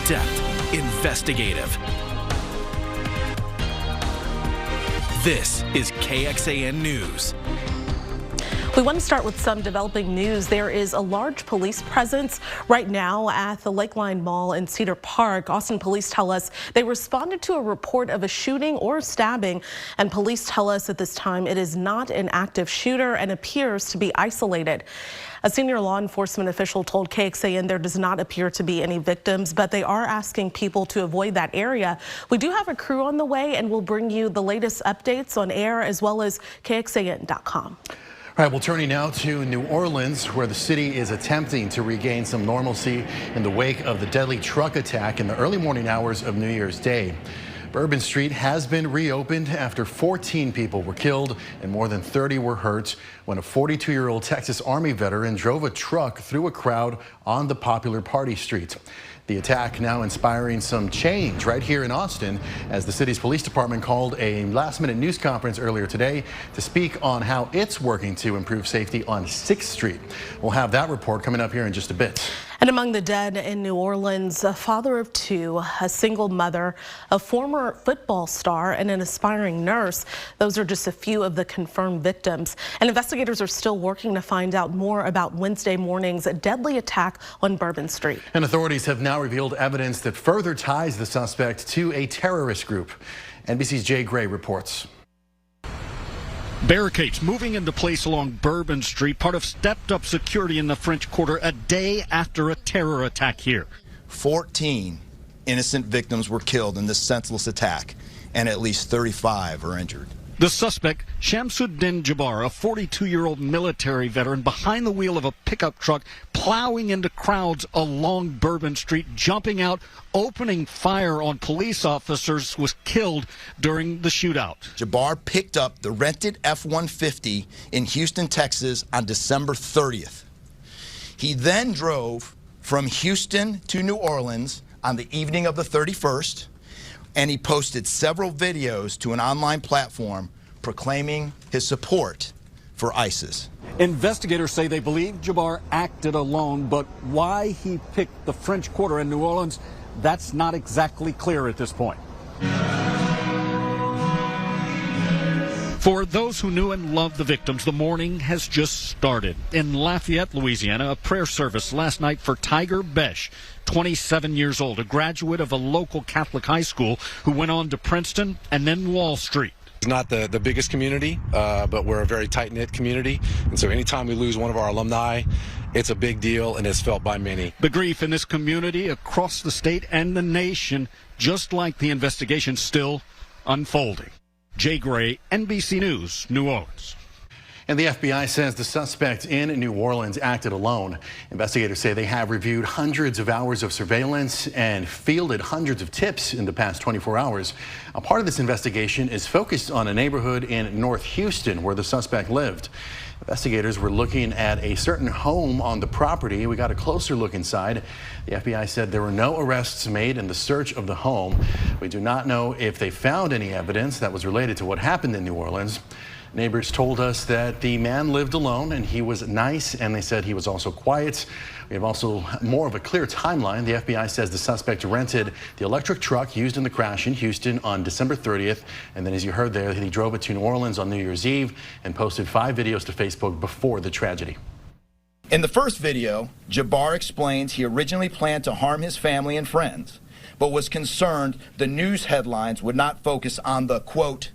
in-depth, investigative. This is KXAN News. We want to start with some developing news. There is a large police presence right now at the Lakeline Mall in Cedar Park. Austin police tell us they responded to a report of a shooting or stabbing, and police tell us at this time it is not an active shooter and appears to be isolated. A senior law enforcement official told KXAN there does not appear to be any victims, but they are asking people to avoid that area. We do have a crew on the way, and we'll bring you the latest updates on air as well as KXAN.com. All right, well, turning now to New Orleans, where the city is attempting to regain some normalcy in the wake of the deadly truck attack in the early morning hours of New Year's Day. Bourbon Street has been reopened after 14 people were killed and more than 30 were hurt when a 42-year-old Texas Army veteran drove a truck through a crowd on the popular Party Street. The attack now inspiring some change right here in Austin, as the city's police department called a last-minute news conference earlier today to speak on how it's working to improve safety on 6th Street. We'll have that report coming up here in just a bit. And among the dead in New Orleans, a father of two, a single mother, a former football star, and an aspiring nurse. Those are just a few of the confirmed victims. And investigators are still working to find out more about Wednesday morning's deadly attack on Bourbon Street. And authorities have now revealed evidence that further ties the suspect to a terrorist group. NBC's Jay Gray reports. Barricades moving into place along Bourbon Street, part of stepped-up security in the French Quarter a day after a terror attack here. 14 innocent victims were killed in this senseless attack, and at least 35 are injured. The suspect, Shamsuddin Jabbar, a 42-year-old military veteran, behind the wheel of a pickup truck, plowing into crowds along Bourbon Street, jumping out, opening fire on police officers, was killed during the shootout. Jabbar picked up the rented F-150 in Houston, Texas on December 30th. He then drove from Houston to New Orleans on the evening of the 31st. And he posted several videos to an online platform proclaiming his support for ISIS. Investigators say they believe Jabbar acted alone, but why he picked the French Quarter in New Orleans, that's not exactly clear at this point. For those who knew and loved the victims, the mourning has just started. In Lafayette, Louisiana, a prayer service last night for Tiger Besh, 27 years old, a graduate of a local Catholic high school who went on to Princeton and then Wall Street. It's not the biggest community, but we're a very tight-knit community. And so anytime we lose one of our alumni, it's a big deal, and it's felt by many. The grief in this community across the state and the nation, just like the investigation, still unfolding. Jay Gray, NBC News, New Orleans. And the FBI says the suspect in New Orleans acted alone. Investigators say they have reviewed hundreds of hours of surveillance and fielded hundreds of tips in the past 24 hours. A part of this investigation is focused on a neighborhood in North Houston where the suspect lived. Investigators were looking at a certain home on the property. We got a closer look inside. The FBI said there were no arrests made in the search of the home. We do not know if they found any evidence that was related to what happened in New Orleans. Neighbors told us that the man lived alone and he was nice, and they said he was also quiet. We have also more of a clear timeline. The FBI says the suspect rented the electric truck used in the crash in Houston on December 30th. And then, as you heard there, he drove it to New Orleans on New Year's Eve and posted 5 videos to Facebook before the tragedy. In the first video, Jabbar explains he originally planned to harm his family and friends, but was concerned the news headlines would not focus on the, quote,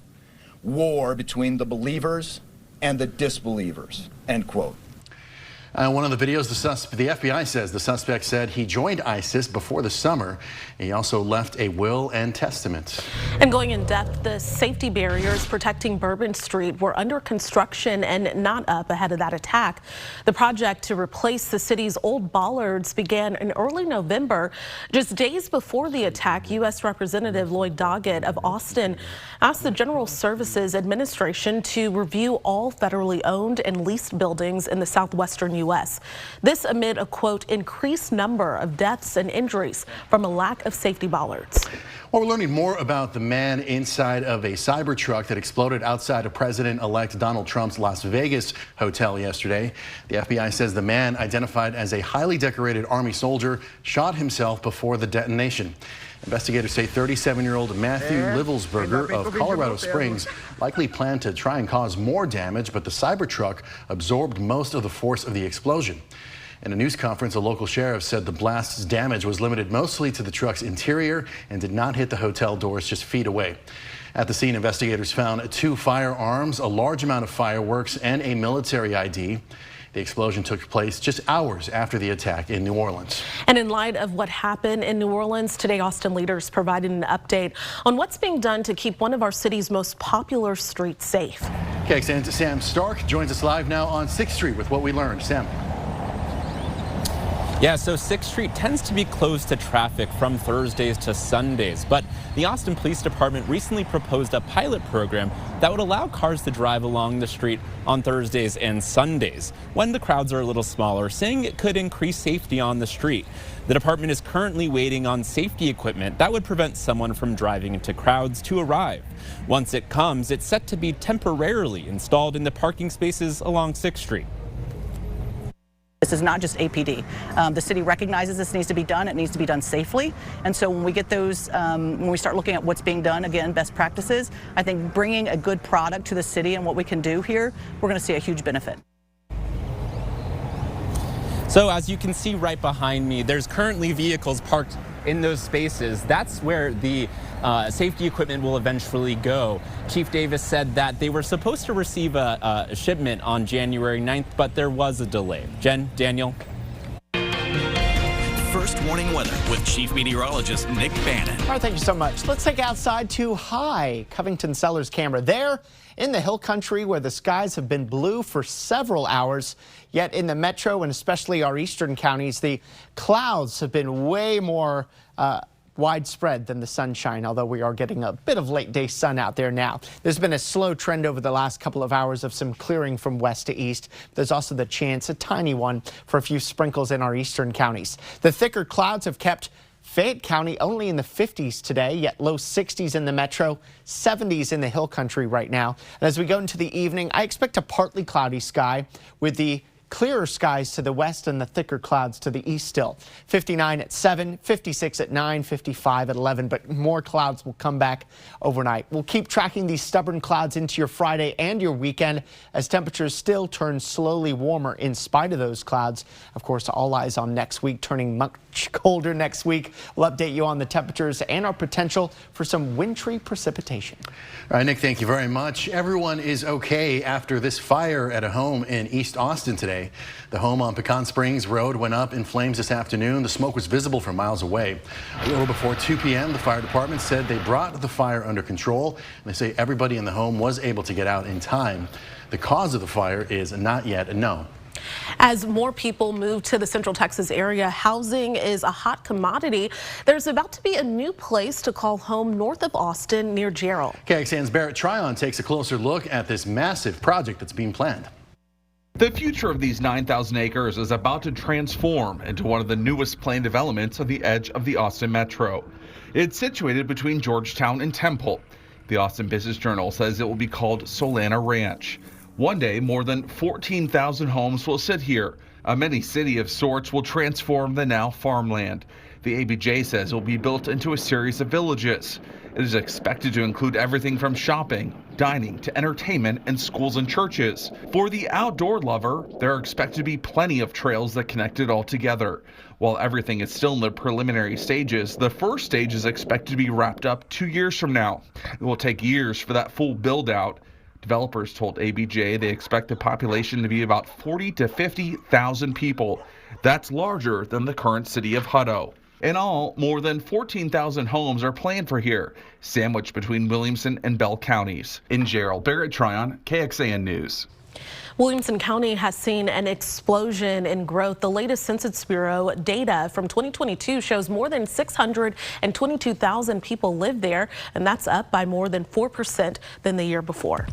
war between the believers and the disbelievers, end quote. One of the videos, the FBI says the suspect said he joined ISIS before the summer. He also left a will and testament. And going in depth, the safety barriers protecting Bourbon Street were under construction and not up ahead of that attack. The project to replace the city's old bollards began in early November. Just days before the attack, U.S. Representative Lloyd Doggett of Austin asked the General Services Administration to review all federally owned and leased buildings in the southwestern U.S. This amid a, quote, increased number of deaths and injuries from a lack of safety bollards. Well, we're learning more about the man inside of a Cybertruck that exploded outside of President-elect Donald Trump's Las Vegas hotel yesterday. The FBI says the man, identified as a highly decorated Army soldier, shot himself before the detonation. Investigators say 37-year-old Matthew Livelsberger of Colorado Springs likely planned to try and cause more damage, but the Cybertruck absorbed most of the force of the explosion. In a news conference, a local sheriff said the blast's damage was limited mostly to the truck's interior and did not hit the hotel doors just feet away. At the scene, investigators found 2 firearms, a large amount of fireworks, and a military ID. The explosion took place just hours after the attack in New Orleans. And in light of what happened in New Orleans, today Austin leaders provided an update on what's being done to keep one of our city's most popular streets safe. KXAN's Sam Stark joins us live now on 6th Street with what we learned. Sam. Yeah, so 6th Street tends to be closed to traffic from Thursdays to Sundays, but the Austin Police Department recently proposed a pilot program that would allow cars to drive along the street on Thursdays and Sundays when the crowds are a little smaller, saying it could increase safety on the street. The department is currently waiting on safety equipment that would prevent someone from driving into crowds to arrive. Once it comes, it's set to be temporarily installed in the parking spaces along 6th Street. This is not just APD. The city recognizes this needs to be done. It needs to be done safely. And so when we get those, when we start looking at what's being done, again, best practices, I think bringing a good product to the city and what we can do here, we're going to see a huge benefit. So as you can see right behind me, there's currently vehicles parked in those spaces. That's where the safety equipment will eventually go. Chief Davis said that they were supposed to receive a shipment on January 9th, but there was a delay. Jen, Daniel. First warning weather with Chief Meteorologist Nick Bannon. All right, thank you so much. Let's take outside to high Covington Sellers camera. There in the hill country where the skies have been blue for several hours, yet in the metro and especially our eastern counties, the clouds have been way more widespread than the sunshine, although we are getting a bit of late day sun out there now. There's been a slow trend over the last couple of hours of some clearing from west to east. There's also the chance, a tiny one, for a few sprinkles in our eastern counties. The thicker clouds have kept Fayette County only in the 50s today, yet low 60s in the metro, 70s in the hill country right now. And as we go into the evening, I expect a partly cloudy sky with the clearer skies to the west and the thicker clouds to the east still. 59 at 7, 56 at 9, 55 at 11, but more clouds will come back overnight. We'll keep tracking these stubborn clouds into your Friday and your weekend as temperatures still turn slowly warmer in spite of those clouds. Of course, all eyes on next week, turning much colder next week. We'll update you on the temperatures and our potential for some wintry precipitation. All right, Nick, thank you very much. Everyone is okay after this fire at a home in East Austin today. The home on Pecan Springs Road went up in flames this afternoon. The smoke was visible from miles away. A little before 2 p.m., the fire department said they brought the fire under control. And they say everybody in the home was able to get out in time. The cause of the fire is not yet known. As more people move to the Central Texas area, housing is a hot commodity. There's about to be a new place to call home north of Austin near Gerald. KXAN's Barrett Tryon takes a closer look at this massive project that's being planned. The future of these 9,000 acres is about to transform into one of the newest planned developments on the edge of the Austin metro. It's situated between Georgetown and Temple. The Austin Business Journal says it will be called Solana Ranch. One day, more than 14,000 homes will sit here. A mini city of sorts will transform the now farmland. The ABJ says it will be built into a series of villages. It is expected to include everything from shopping, dining, to entertainment and schools and churches. For the outdoor lover, there are expected to be plenty of trails that connect it all together. While everything is still in the preliminary stages, the first stage is expected to be wrapped up 2 years from now. It will take years for that full build out. Developers told ABJ they expect the population to be about 40 to 50,000 people. That's larger than the current city of Hutto. In all, more than 14,000 homes are planned for here, sandwiched between Williamson and Bell counties. In Gerald, Barrett Tryon, KXAN News. Williamson County has seen an explosion in growth. The latest Census Bureau data from 2022 shows more than 622,000 people live there, and that's up by more than 4% than the year before.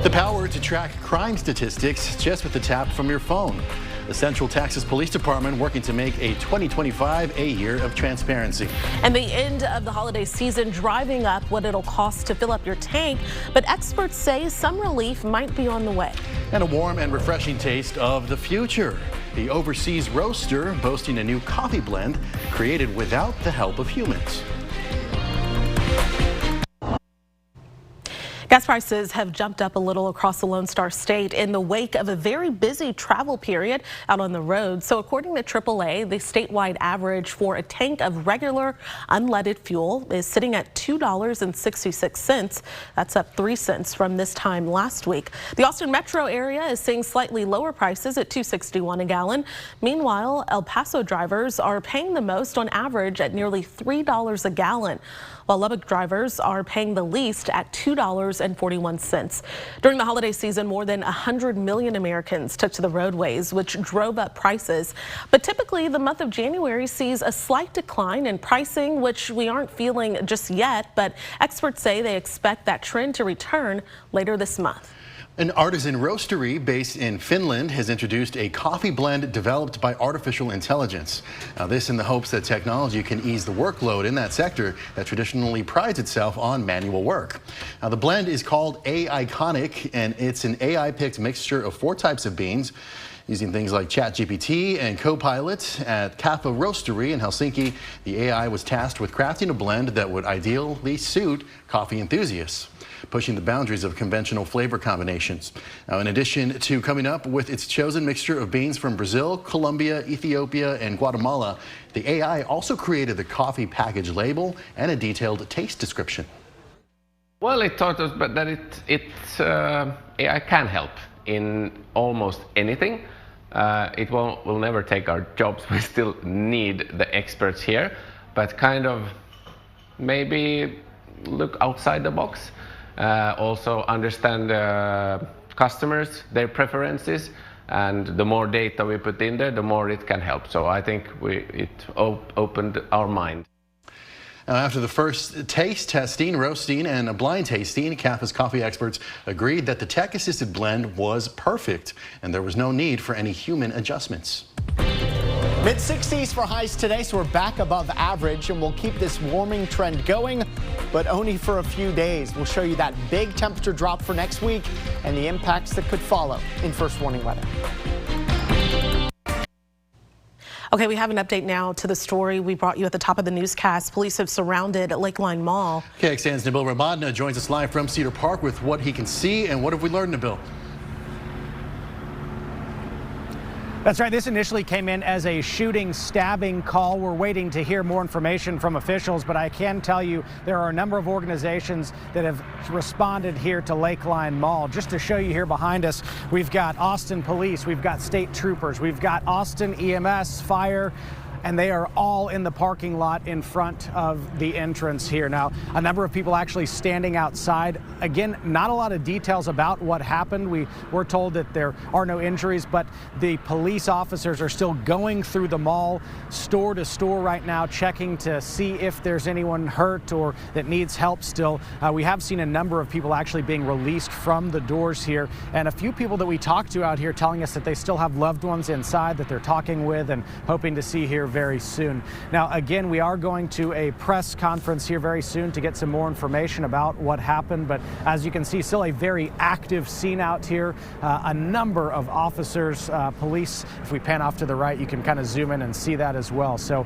The power to track crime statistics just with the tap from your phone. The Central Texas Police Department working to make a 2025 a year of transparency. And the end of the holiday season driving up what it'll cost to fill up your tank, but experts say some relief might be on the way. And a warm and refreshing taste of the future. The overseas roaster boasting a new coffee blend created without the help of humans. Gas prices have jumped up a little across the Lone Star State in the wake of a very busy travel period out on the road. So according to AAA, the statewide average for a tank of regular unleaded fuel is sitting at $2.66. That's up 3 cents from this time last week. The Austin metro area is seeing slightly lower prices at $2.61 a gallon. Meanwhile, El Paso drivers are paying the most on average at nearly $3 a gallon, while Lubbock drivers are paying the least at $2.41. During the holiday season, more than 100 million Americans took to the roadways, which drove up prices. But typically, the month of January sees a slight decline in pricing, which we aren't feeling just yet. But experts say they expect that trend to return later this month. An artisan roastery based in Finland has introduced a coffee blend developed by artificial intelligence. Now, this in the hopes that technology can ease the workload in that sector that traditionally prides itself on manual work. Now, the blend is called A-Iconic, and it's an AI-picked mixture of 4 types of beans. Using things like ChatGPT and Copilot at Kappa Roastery in Helsinki, the AI was tasked with crafting a blend that would ideally suit coffee enthusiasts, pushing the boundaries of conventional flavor combinations. Now, in addition to coming up with its chosen mixture of beans from Brazil, Colombia, Ethiopia, and Guatemala, the AI also created the coffee package label and a detailed taste description. Well, it taught us that AI can help in almost anything. It will never take our jobs. We still need the experts here, but kind of maybe look outside the box. Also understand customers, their preferences, and the more data we put in there, the more it can help. So I think it opened our mind. Now, after the first taste testing, roasting, and a blind tasting, Kappa's coffee experts agreed that the tech-assisted blend was perfect, and there was no need for any human adjustments. Mid-60s for highs today, so we're back above average, and we'll keep this warming trend going, but only for a few days. We'll show you that big temperature drop for next week and the impacts that could follow in First Warning Weather. Okay, we have an update now to the story we brought you at the top of the newscast. Police have surrounded Lakeline Mall. KXAN's Nabil Ramadna joins us live from Cedar Park with what he can see, and what have we learned, Nabil? That's right. This initially came in as a shooting, stabbing call. We're waiting to hear more information from officials, but I can tell you there are a number of organizations that have responded here to Lakeline Mall. Just to show you here behind us, we've got Austin Police, we've got state troopers, we've got Austin EMS, fire, and they are all in the parking lot in front of the entrance here. Now, a number of people actually standing outside. Again, not a lot of details about what happened. We were told that there are no injuries, but the police officers are still going through the mall, store to store right now, checking to see if there's anyone hurt or that needs help still. We have seen a number of people actually being released from the doors here, and a few people that we talked to out here telling us that they still have loved ones inside that they're talking with and hoping to see here very soon. Now, again, we are going to a press conference here very soon to get some more information about what happened, but as you can see, still a very active scene out here. A number of officers, police. If we pan off to the right, you can kind of zoom in and see that as well. So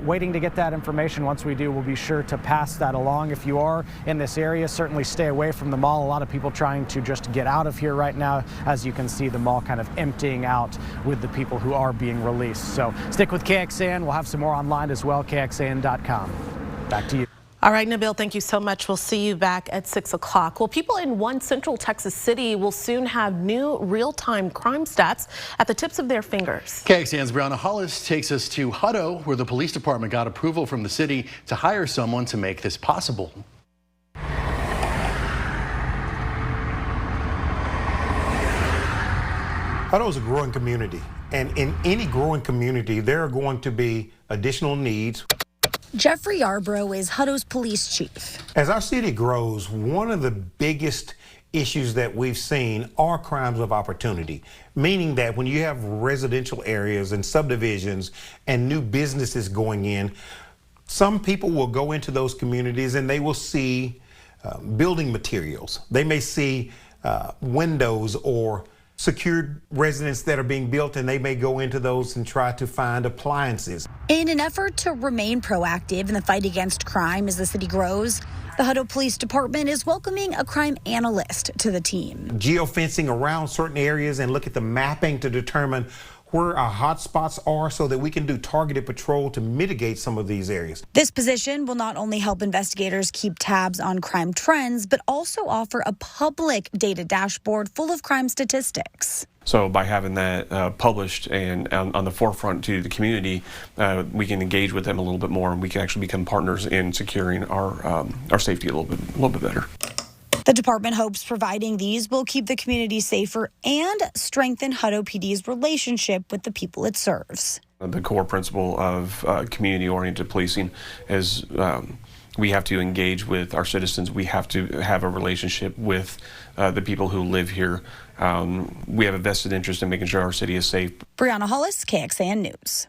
waiting to get that information. Once we do, we'll be sure to pass that along. If you are in this area, certainly stay away from the mall. A lot of people trying to just get out of here right now. As you can see, the mall kind of emptying out with the people who are being released. So stick with KXAN. We'll have some more online as well, KXAN.com. Back to you. All right, Nabil, thank you so much. We'll see you back at 6 o'clock. Well, people in one Central Texas city will soon have new real-time crime stats at the tips of their fingers. KXAN's Brianna Hollis takes us to Hutto, where the police department got approval from the city to hire someone to make this possible. Hutto is a growing community, and in any growing community, there are going to be additional needs. Jeffrey Yarbrough is Hutto's police chief. As our city grows, one of the biggest issues that we've seen are crimes of opportunity, meaning that when you have residential areas and subdivisions and new businesses going in, some people will go into those communities and they will see building materials. They may see windows or secured residents that are being built, and they may go into those and try to find appliances. In an effort to remain proactive in the fight against crime as the city grows, the Hutto Police Department is welcoming a crime analyst to the team. Geofencing around certain areas and look at the mapping to determine where our hot spots are so that we can do targeted patrol to mitigate some of these areas. This position will not only help investigators keep tabs on crime trends, but also offer a public data dashboard full of crime statistics. So by having that published and on the forefront to the community, we can engage with them a little bit more, and we can actually become partners in securing our safety a little bit better. The department hopes providing these will keep the community safer and strengthen Hutto PD's relationship with the people it serves. The core principle of community-oriented policing is we have to engage with our citizens. We have to have a relationship with the people who live here. We have a vested interest in making sure our city is safe. Brianna Hollis, KXAN News.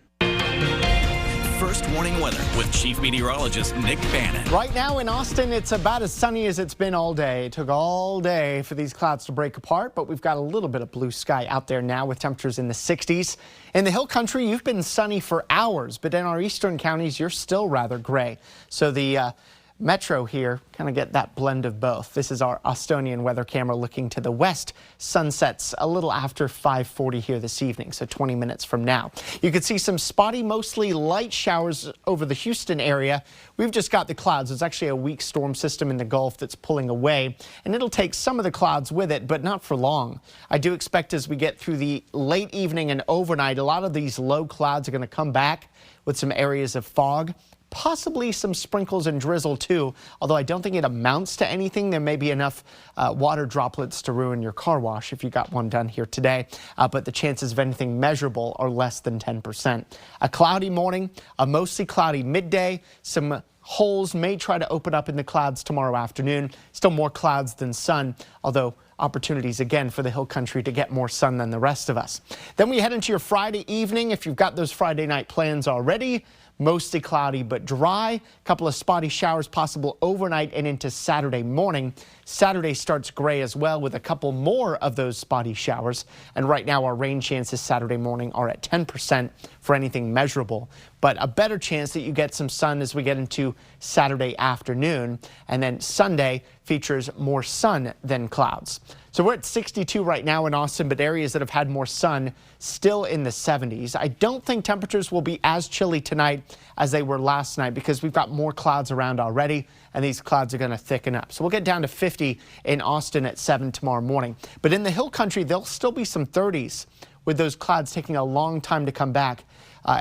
First warning weather with Chief Meteorologist Nick Bannon. Right now in Austin, it's about as sunny as it's been all day. It took all day for these clouds to break apart, but we've got a little bit of blue sky out there now with temperatures in the 60s. In the Hill Country, you've been sunny for hours, but in our eastern counties, you're still rather gray. So the Metro here kind of get that blend of both. This is our Austonian weather camera looking to the west. Sunsets a little after 5:40 here this evening, so 20 minutes from now. You can see some spotty, mostly light showers over the Houston area. We've just got the clouds. It's actually a weak storm system in the Gulf that's pulling away, and it'll take some of the clouds with it, but not for long. I do expect as we get through the late evening and overnight, a lot of these low clouds are going to come back with some areas of fog. Possibly some sprinkles and drizzle too, although I don't think it amounts to anything. There may be enough water droplets to ruin your car wash if you got one done here today, but the chances of anything measurable are less than 10%. A cloudy morning, a mostly cloudy midday, some holes may try to open up in the clouds tomorrow afternoon. Still more clouds than sun, although opportunities again for the Hill Country to get more sun than the rest of us. Then we head into your Friday evening. If you've got those Friday night plans already, mostly cloudy but dry. A couple of spotty showers possible overnight and into Saturday morning. Saturday starts gray as well with a couple more of those spotty showers. And right now our rain chances Saturday morning are at 10% for anything measurable. But a better chance that you get some sun as we get into Saturday afternoon. And then Sunday features more sun than clouds. So we're at 62 right now in Austin, but areas that have had more sun still in the 70s. I don't think temperatures will be as chilly tonight as they were last night because we've got more clouds around already, and these clouds are going to thicken up. So we'll get down to 50 in Austin at 7 tomorrow morning. But in the Hill Country, there'll still be some 30s with those clouds taking a long time to come back.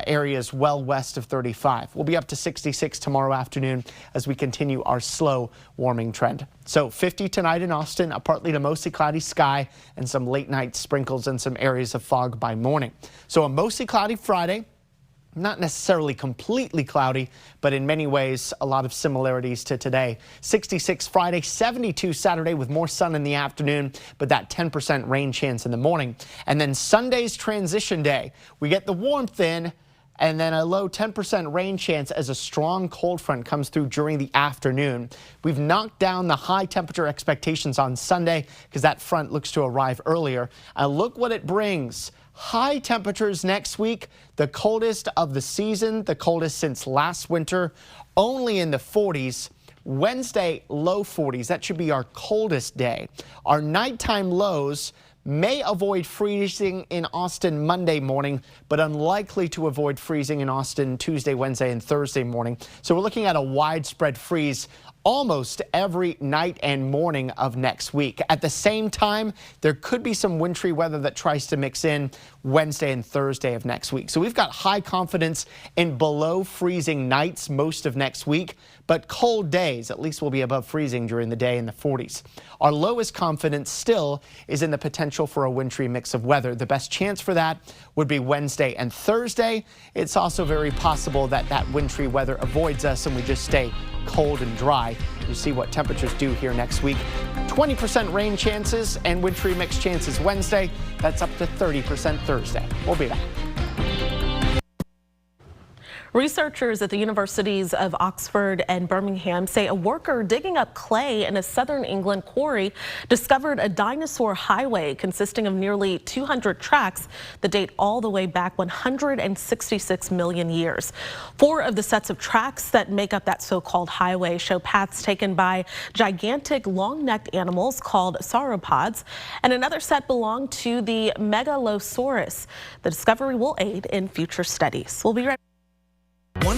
Areas well west of 35. We'll be up to 66 tomorrow afternoon as we continue our slow warming trend. So 50 tonight in Austin, a partly to mostly cloudy sky and some late night sprinkles and some areas of fog by morning. So a mostly cloudy Friday. Not necessarily completely cloudy, but in many ways a lot of similarities to today. 66 Friday, 72 Saturday with more sun in the afternoon, but that 10% rain chance in the morning. And then Sunday's transition day. We get the warmth in and then a low 10% rain chance as a strong cold front comes through during the afternoon. We've knocked down the high temperature expectations on Sunday because that front looks to arrive earlier. And look what it brings. High temperatures next week, the coldest of the season, the coldest since last winter, only in the 40s. Wednesday, low 40s. That should be our coldest day. Our nighttime lows may avoid freezing in Austin Monday morning, but unlikely to avoid freezing in Austin Tuesday, Wednesday, and Thursday morning. So we're looking at a widespread freeze almost every night and morning of next week. At the same time, there could be some wintry weather that tries to mix in Wednesday and Thursday of next week. So we've got high confidence in below freezing nights most of next week, but cold days, at least will be above freezing during the day in the 40s. Our lowest confidence still is in the potential for a wintry mix of weather. The best chance for that would be Wednesday and Thursday. It's also very possible that that wintry weather avoids us and we just stay cold and dry You see what temperatures do here next week. 20% rain chances and wintry mix chances Wednesday. That's up to 30% Thursday. We'll be back. Researchers at the universities of Oxford and Birmingham say a worker digging up clay in a southern England quarry discovered a dinosaur highway consisting of nearly 200 tracks that date all the way back 166 million years. 4 of the sets of tracks that make up that so-called highway show paths taken by gigantic long-necked animals called sauropods, and another set belonged to the Megalosaurus. The discovery will aid in future studies. We'll be right back.